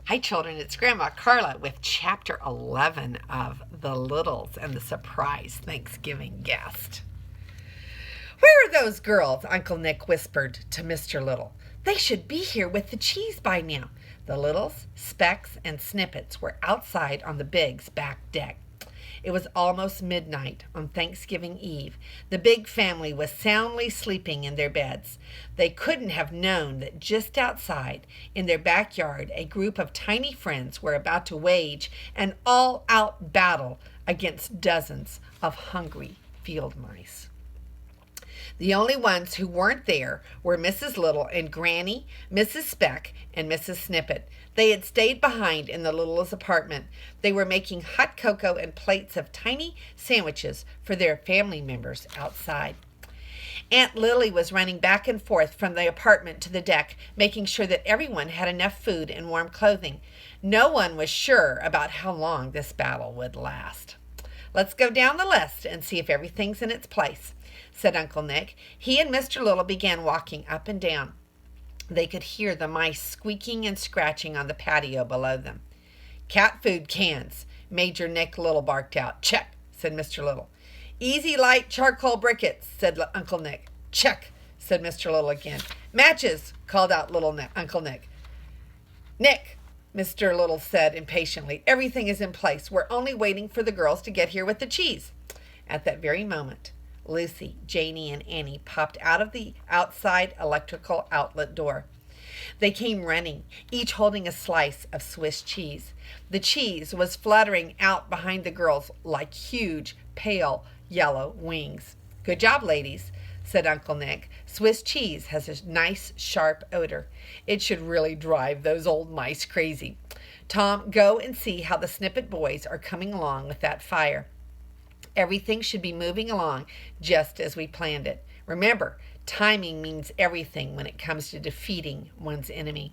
Hi, children. It's Grandma Carla with Chapter 11 of The Littles and the Surprise Thanksgiving Guest. "Where are those girls?" Uncle Nick whispered to Mr. Little. "They should be here with the cheese by now." The Littles, Specks, and Snippets were outside on the Big's back deck. It was almost midnight on Thanksgiving Eve. The Big family was soundly sleeping in their beds. They couldn't have known that just outside, in their backyard, a group of tiny friends were about to wage an all-out battle against dozens of hungry field mice. The only ones who weren't there were Mrs. Little and Granny, Mrs. Speck, and Mrs. Snippet. They had stayed behind in the Littles' apartment. They were making hot cocoa and plates of tiny sandwiches for their family members outside. Aunt Lily was running back and forth from the apartment to the deck, making sure that everyone had enough food and warm clothing. No one was sure about how long this battle would last. "Let's go down the list and see if everything's in its place," said Uncle Nick. He and Mr. Little began walking up and down. They could hear the mice squeaking and scratching on the patio below them. "Cat food cans," Major Nick Little barked out. "Check," said Mr. Little. "Easy light charcoal briquettes," said Uncle Nick. "Check," said Mr. Little again. "Matches," called out Uncle Nick. "Nick," Mr. Little said impatiently, "everything is in place. We're only waiting for the girls to get here with the cheese." At that very moment, Lucy, Janie, and Annie popped out of the outside electrical outlet door. They came running, each holding a slice of Swiss cheese. The cheese was fluttering out behind the girls like huge, pale yellow wings. "Good job, ladies," said Uncle Nick. "Swiss cheese has a nice, sharp odor. It should really drive those old mice crazy. Tom, go and see how the Snippet boys are coming along with that fire. Everything should be moving along just as we planned it. Remember, timing means everything when it comes to defeating one's enemy."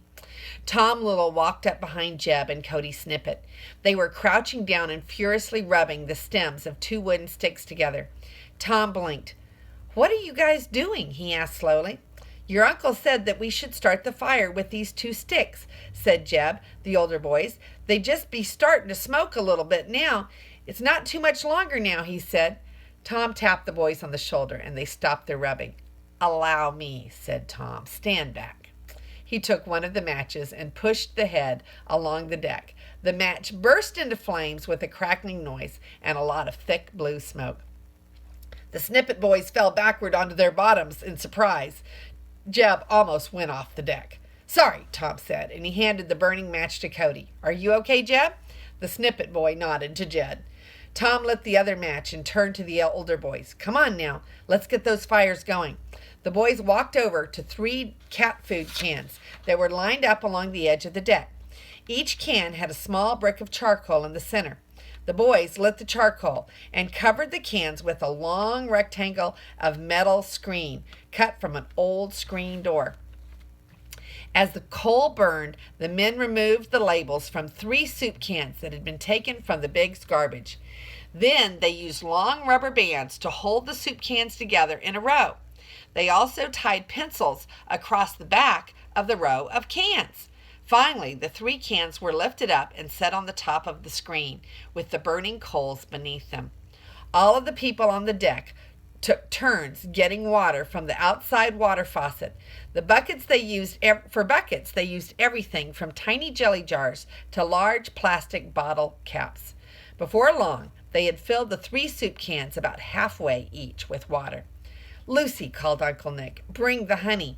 Tom Little walked up behind Jeb and Cody Snippet. They were crouching down and furiously rubbing the stems of two wooden sticks together. Tom blinked. "What are you guys doing?" he asked slowly. "Your uncle said that we should start the fire with these two sticks," said Jeb, the older boys. "They'd just be starting to smoke a little bit now. It's not too much longer now," he said. Tom tapped the boys on the shoulder, and they stopped their rubbing. "Allow me," said Tom. "Stand back." He took one of the matches and pushed the head along the deck. The match burst into flames with a crackling noise and a lot of thick blue smoke. The Snippet boys fell backward onto their bottoms in surprise. Jeb almost went off the deck. "Sorry," Tom said, and he handed the burning match to Cody. "Are you okay, Jeb?" The Snippet boy nodded to Jed. Tom lit the other match and turned to the older boys. "Come on now, let's get those fires going." The boys walked over to 3 cat food cans that were lined up along the edge of the deck. Each can had a small brick of charcoal in the center. The boys lit the charcoal and covered the cans with a long rectangle of metal screen cut from an old screen door. As the coal burned, the men removed the labels from 3 soup cans that had been taken from the Big's garbage. Then they used long rubber bands to hold the soup cans together in a row. They also tied pencils across the back of the row of cans. Finally, the 3 cans were lifted up and set on the top of the screen, with the burning coals beneath them. All of the people on the deck took turns getting water from the outside water faucet. For buckets, they used everything from tiny jelly jars to large plastic bottle caps. Before long, they had filled the 3 soup cans about halfway each with water. "Lucy," called Uncle Nick, "bring the honey."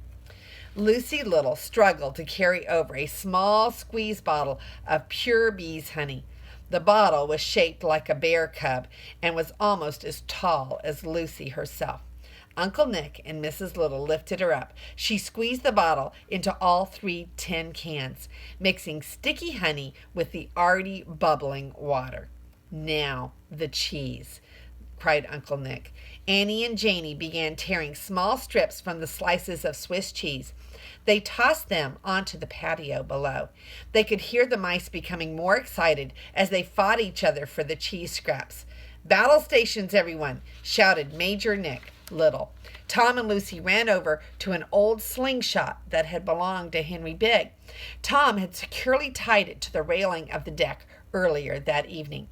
Lucy Little struggled to carry over a small squeeze bottle of pure bees' honey. The bottle was shaped like a bear cub and was almost as tall as Lucy herself. Uncle Nick and Mrs. Little lifted her up. She squeezed the bottle into all 3 tin cans, mixing sticky honey with the already bubbling water. "Now the cheese," cried Uncle Nick. Annie and Janie began tearing small strips from the slices of Swiss cheese. They tossed them onto the patio below. They could hear the mice becoming more excited as they fought each other for the cheese scraps. "Battle stations, everyone," shouted Major Nick Little. Tom and Lucy ran over to an old slingshot that had belonged to Henry Big. Tom had securely tied it to the railing of the deck earlier that evening.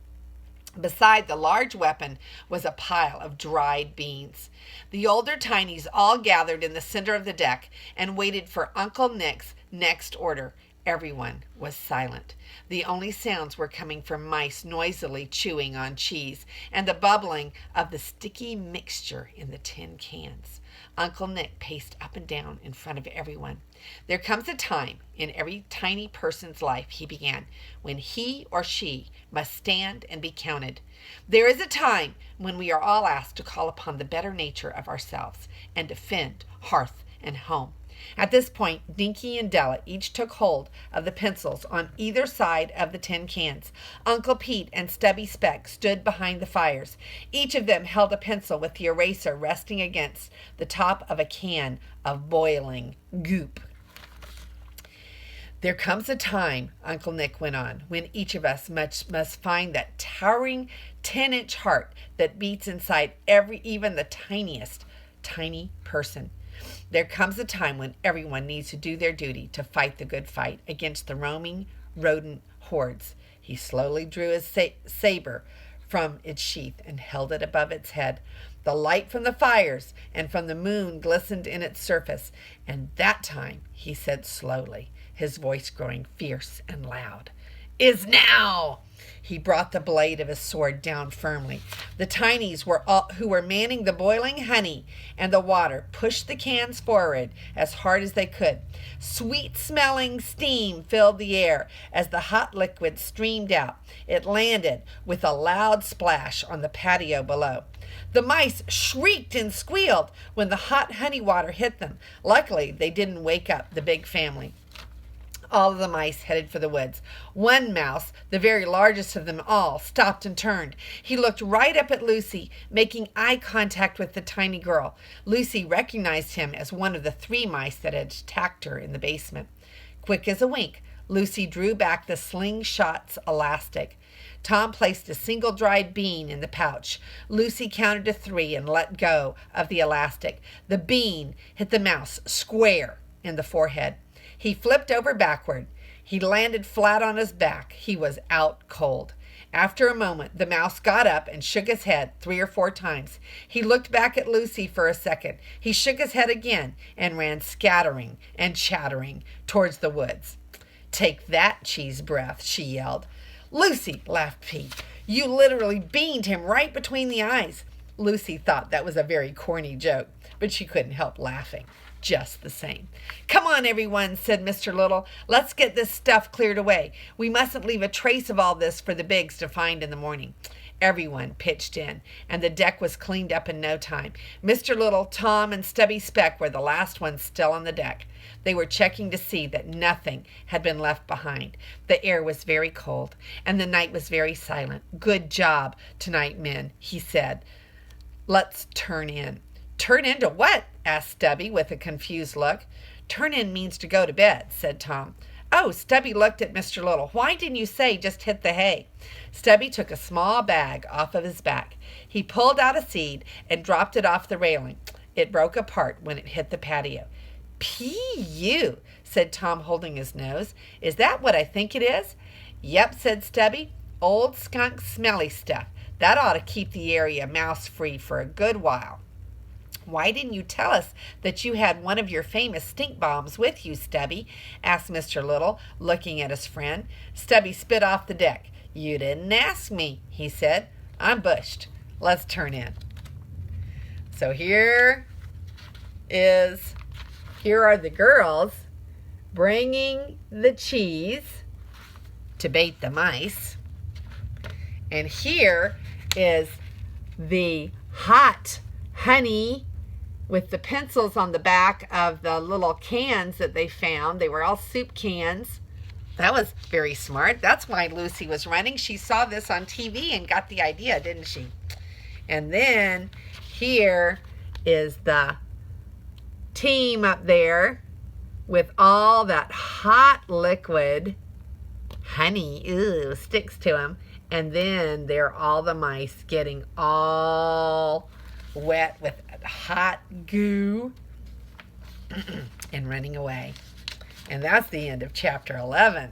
Beside the large weapon was a pile of dried beans. The older tinies all gathered in the center of the deck and waited for Uncle Nick's next order. Everyone was silent. The only sounds were coming from mice noisily chewing on cheese and the bubbling of the sticky mixture in the tin cans. Uncle Nick paced up and down in front of everyone. There comes a time in every tiny person's life, he began, when he or she must stand and be counted. There is a time when we are all asked to call upon the better nature of ourselves and defend hearth and home. At this point, Dinky and Della each took hold of the pencils on either side of the tin cans. Uncle Pete and Stubby Speck stood behind the fires. Each of them held a pencil with the eraser resting against the top of a can of boiling goop. There comes a time, Uncle Nick went on, when each of us must find that towering 10-inch heart that beats inside even the tiniest tiny person. There comes a time when everyone needs to do their duty to fight the good fight against the roaming rodent hordes. He slowly drew his saber from its sheath and held it above its head. The light from the fires and from the moon glistened in its surface, and that time, he said slowly, his voice growing fierce and loud, is now. He brought the blade of his sword down firmly. The tinies who were manning the boiling honey and the water pushed the cans forward as hard as they could. Sweet-smelling steam filled the air as the hot liquid streamed out. It landed with a loud splash on the patio below. The mice shrieked and squealed when the hot honey water hit them. Luckily, they didn't wake up the big family. All of the mice headed for the woods. One mouse, the very largest of them all, stopped and turned. He looked right up at Lucy, making eye contact with the tiny girl. Lucy recognized him as one of the 3 mice that had attacked her in the basement. Quick as a wink, Lucy drew back the slingshot's elastic. Tom placed a single dried bean in the pouch. Lucy counted to 3 and let go of the elastic. The bean hit the mouse square in the forehead. He flipped over backward. He landed flat on his back. He was out cold. After a moment, the mouse got up and shook his head 3 or 4 times. He looked back at Lucy for a second. He shook his head again and ran scattering and chattering towards the woods. "Take that, cheese breath," she yelled. "Lucy," laughed Pete, "you literally beamed him right between the eyes." Lucy thought that was a very corny joke, but she couldn't help laughing just the same. "Come on, everyone," said Mr. Little. "Let's get this stuff cleared away. We mustn't leave a trace of all this for the Bigs to find in the morning." Everyone pitched in, and the deck was cleaned up in no time. Mr. Little, Tom, and Stubby Speck were the last ones still on the deck. They were checking to see that nothing had been left behind. The air was very cold, and the night was very silent. "Good job tonight, men," he said. "Let's turn in." "Turn into what?" asked Stubby with a confused look. "Turn in means to go to bed," said Tom. "Oh," Stubby looked at Mr. Little. "Why didn't you say just hit the hay?" Stubby took a small bag off of his back. He pulled out a seed and dropped it off the railing. It broke apart when it hit the patio. "P.U.," said Tom, holding his nose. "Is that what I think it is?" "Yep," said Stubby. "Old skunk smelly stuff. That ought to keep the area mouse-free for a good while." "Why didn't you tell us that you had one of your famous stink bombs with you, Stubby?" asked Mr. Little, looking at his friend. Stubby spit off the deck. "You didn't ask me," he said. "I'm bushed. Let's turn in." So here are the girls bringing the cheese to bait the mice. And here is the hot honey with the pencils on the back of the little cans that they found. They were all soup cans. That was very smart. That's why Lucy was running. She saw this on TV and got the idea, didn't she? And then here is the team up there with all that hot liquid. Honey, ooh, sticks to them. And then there are all the mice getting all wet with hot goo and running away. And that's the end of chapter 11.